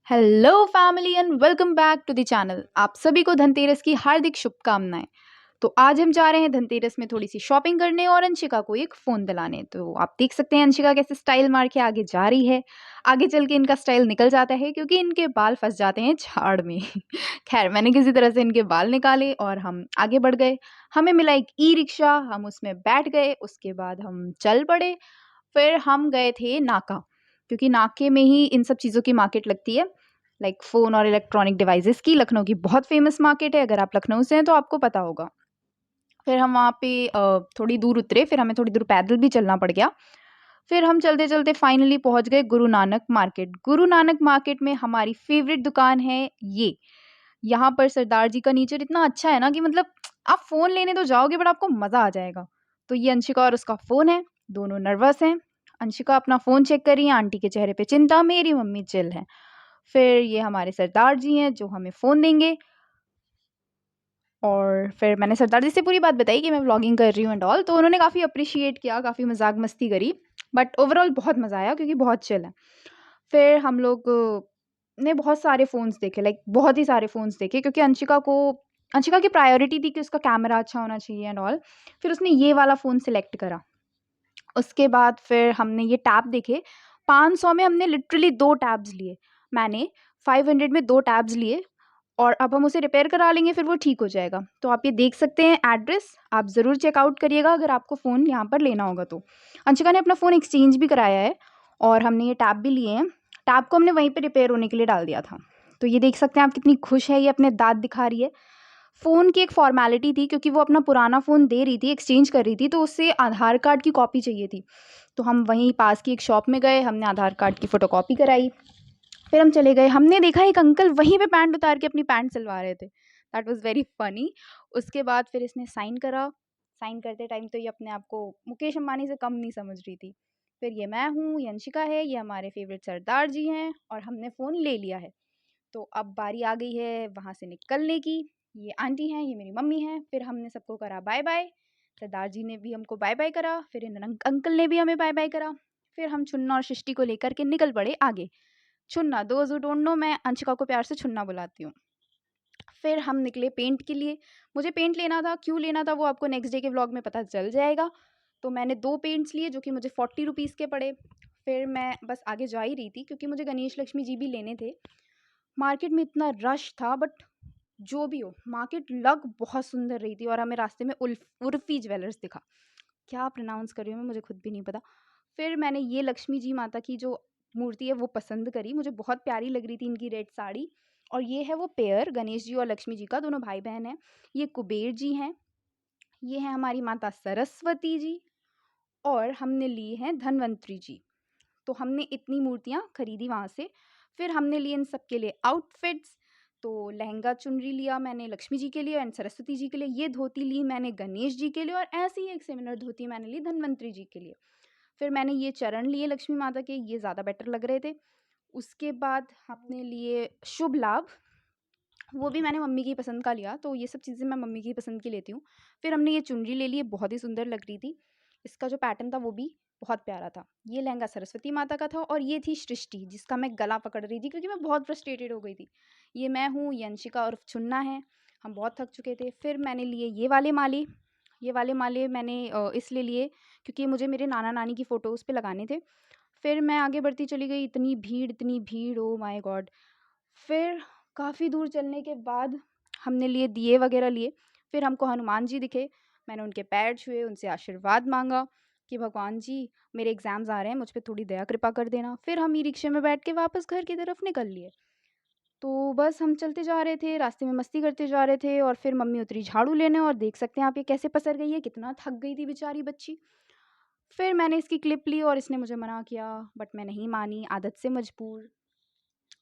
Hello family and welcome back to the channel. आप सभी को धनतेरस की हार्दिक शुभकामनाएं। तो आज हम जा रहे हैं धनतेरस में थोड़ी सी शॉपिंग करने और अंशिका को एक फ़ोन दिलाने। तो आप देख सकते हैं अंशिका कैसे स्टाइल मार के आगे जा रही है। आगे चल के इनका स्टाइल निकल जाता है क्योंकि इनके बाल फंस जाते हैं झाड़ में। खैर मैंने किसी तरह से इनके बाल निकाले और हम आगे बढ़ गए। हमें मिला एक ई रिक्शा, हम उसमें बैठ गए, उसके बाद हम चल पड़े। फिर हम गए थे नाका, क्योंकि नाके में ही इन सब चीज़ों की मार्केट लगती है, लाइक फ़ोन और इलेक्ट्रॉनिक डिवाइसेस की। लखनऊ की बहुत फेमस मार्केट है, अगर आप लखनऊ से हैं तो आपको पता होगा। फिर हम वहाँ पे थोड़ी दूर उतरे, फिर हमें थोड़ी दूर पैदल भी चलना पड़ गया। फिर हम चलते-चलते फाइनली पहुँच गए गुरु नानक मार्केट। गुरु नानक मार्केट में हमारी फ़ेवरेट दुकान है ये। यहाँ पर सरदार जी का नेचर इतना अच्छा है ना कि मतलब आप फ़ोन लेने तो जाओगे बट आपको मज़ा आ जाएगा। तो ये अंशिका और उसका फ़ोन है, दोनों नर्वस हैं। अंशिका अपना फ़ोन चेक कर रही है, आंटी के चेहरे पे चिंता, मेरी मम्मी चिल हैं। फिर ये हमारे सरदार जी हैं जो हमें फ़ोन देंगे। और फिर मैंने सरदार जी से पूरी बात बताई कि मैं व्लॉगिंग कर रही हूँ एंड ऑल, तो उन्होंने काफ़ी एप्रिशिएट किया, काफ़ी मज़ाक मस्ती करी, बट ओवरऑल बहुत मज़ा आया क्योंकि बहुत चिल है। फिर हम लोग ने बहुत सारे फ़ोन्स देखे, लाइक बहुत ही सारे फ़ोन्स देखे, क्योंकि अंशिका की प्रायोरिटी थी कि उसका कैमरा अच्छा होना चाहिए एंड ऑल। फिर उसने ये वाला फ़ोन सेलेक्ट करा। उसके बाद फिर हमने ये टैब देखे। 500 में हमने लिटरली 2 टैब्स लिए। मैंने 500 में 2 टैब्स लिए और अब हम उसे रिपेयर करा लेंगे, फिर वो ठीक हो जाएगा। तो आप ये देख सकते हैं एड्रेस, आप ज़रूर चेकआउट करिएगा अगर आपको फ़ोन यहाँ पर लेना होगा तो। अंशिका ने अपना फ़ोन एक्सचेंज भी कराया है और हमने ये टैब भी लिए हैं। टैब को हमने वहीं पे रिपेयर होने के लिए डाल दिया था। तो ये देख सकते हैं आप कितनी खुश है, ये अपने दाँत दिखा रही है। फ़ोन की एक फ़ॉर्मेलिटी थी क्योंकि वो अपना पुराना फ़ोन दे रही थी, एक्सचेंज कर रही थी, तो उससे आधार कार्ड की कॉपी चाहिए थी। तो हम वहीं पास की एक शॉप में गए, हमने आधार कार्ड की फ़ोटोकॉपी कराई। फिर हम चले गए, हमने देखा एक अंकल वहीं पे पैंट उतार के अपनी पैंट सिलवा रहे थे। That was very funny. उसके बाद फिर इसने साइन करा। साइन करते टाइम तो ये अपने आप को मुकेश अंबानी से कम नहीं समझ रही थी। फिर ये मैं हूँ, ये अंशिका है, ये हमारे फ़ेवरेट सरदार जी हैं और हमने फ़ोन ले लिया है। तो अब बारी आ गई है वहाँ से निकलने की। ये आंटी हैं, ये मेरी मम्मी हैं। फिर हमने सबको करा बाय-बाय। सरदार जी ने भी हमको बाय-बाय करा, फिर इन अंकल ने भी हमें बाय-बाय करा। फिर हम छुन्ना और सृष्टि को लेकर के निकल पड़े आगे। छुन्ना, दोज़ हू डोंट नो, मैं अंशिका को प्यार से छुन्ना बुलाती हूँ। फिर हम निकले पेंट के लिए। मुझे पेंट लेना था, क्यों लेना था वो आपको नेक्स्ट डे के व्लॉग में पता चल जाएगा। तो मैंने 2 पेंट्स लिए जो कि मुझे 40 रुपीज़ के पड़े। फिर मैं बस आगे जा ही रही थी क्योंकि मुझे गणेश लक्ष्मी जी भी लेने थे। मार्केट में इतना रश था, बट जो भी हो, मार्केट लग बहुत सुंदर रही थी और हमें रास्ते में उर्फ़ी ज्वेलर्स दिखा। क्या प्रोनाउंस कर रही हूँ मैं, मुझे खुद भी नहीं पता। फिर मैंने ये लक्ष्मी जी माता की जो मूर्ति है वो पसंद करी, मुझे बहुत प्यारी लग रही थी इनकी रेड साड़ी। और ये है वो पेयर, गणेश जी और लक्ष्मी जी का, दोनों भाई-बहन हैं। ये कुबेर जी हैं, ये हैं हमारी माता सरस्वती जी और हमने लिए हैं धन्वंतरी जी। तो हमने इतनी मूर्तियाँ खरीदी वहाँ से। फिर हमने लिए इन सब के लिए आउटफिट्स। तो लहंगा चुनरी लिया मैंने लक्ष्मी जी के लिए एंड सरस्वती जी के लिए। ये धोती ली मैंने गणेश जी के लिए और ऐसी ही एक सिमिलर धोती मैंने ली धन्वंतरी जी के लिए। फिर मैंने ये चरण लिए लक्ष्मी माता के, ये ज़्यादा बेटर लग रहे थे। उसके बाद हमने लिए शुभ लाभ, वो भी मैंने मम्मी की पसंद का लिया, तो ये सब चीज़ें मैं मम्मी की पसंद की लेती हूँ। फिर हमने ये चुनरी ले ली, बहुत ही सुंदर लग रही थी। इसका जो पैटर्न था वो भी बहुत प्यारा था। ये लहंगा सरस्वती माता का था और ये थी सृष्टि जिसका मैं गला पकड़ रही थी क्योंकि मैं बहुत फ्रस्ट्रेटेड हो गई थी। ये मैं हूँ, ये अंशिका उर्फ छुन्ना है। हम बहुत थक चुके थे। फिर मैंने लिए ये वाले माले। ये वाले माले मैंने इसलिए लिए क्योंकि मुझे मेरे नाना-नानी की फ़ोटोज़ पे लगाने थे। फिर मैं आगे बढ़ती चली गई, इतनी भीड़, ओह माय गॉड! फिर काफ़ी दूर चलने के बाद हमने लिए दिए वगैरह लिए। फिर हमको हनुमान जी दिखे, मैंने उनके पैर छुए, उनसे आशीर्वाद माँगा कि भगवान जी मेरे एग्ज़ाम्स आ रहे हैं, मुझ पे थोड़ी दया कृपा कर देना। फिर हम ई-रिक्शे में बैठ के वापस घर की तरफ निकल लिए। तो बस हम चलते जा रहे थे, रास्ते में मस्ती करते जा रहे थे और फिर मम्मी उतरी झाड़ू लेने और देख सकते हैं आप ये कैसे पसर गई है, कितना थक गई थी बेचारी बच्ची। फिर मैंने इसकी क्लिप ली और इसने मुझे मना किया, बट मैं नहीं मानी, आदत से मजबूर।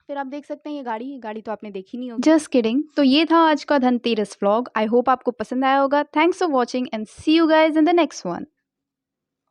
फिर आप देख सकते हैं ये गाड़ी तो आपने देखी नहीं होगी। Just kidding. तो ये था आज का धनतेरस व्लॉग। आई होप आपको पसंद आया होगा। Thanks for watching and see you guys in the next one.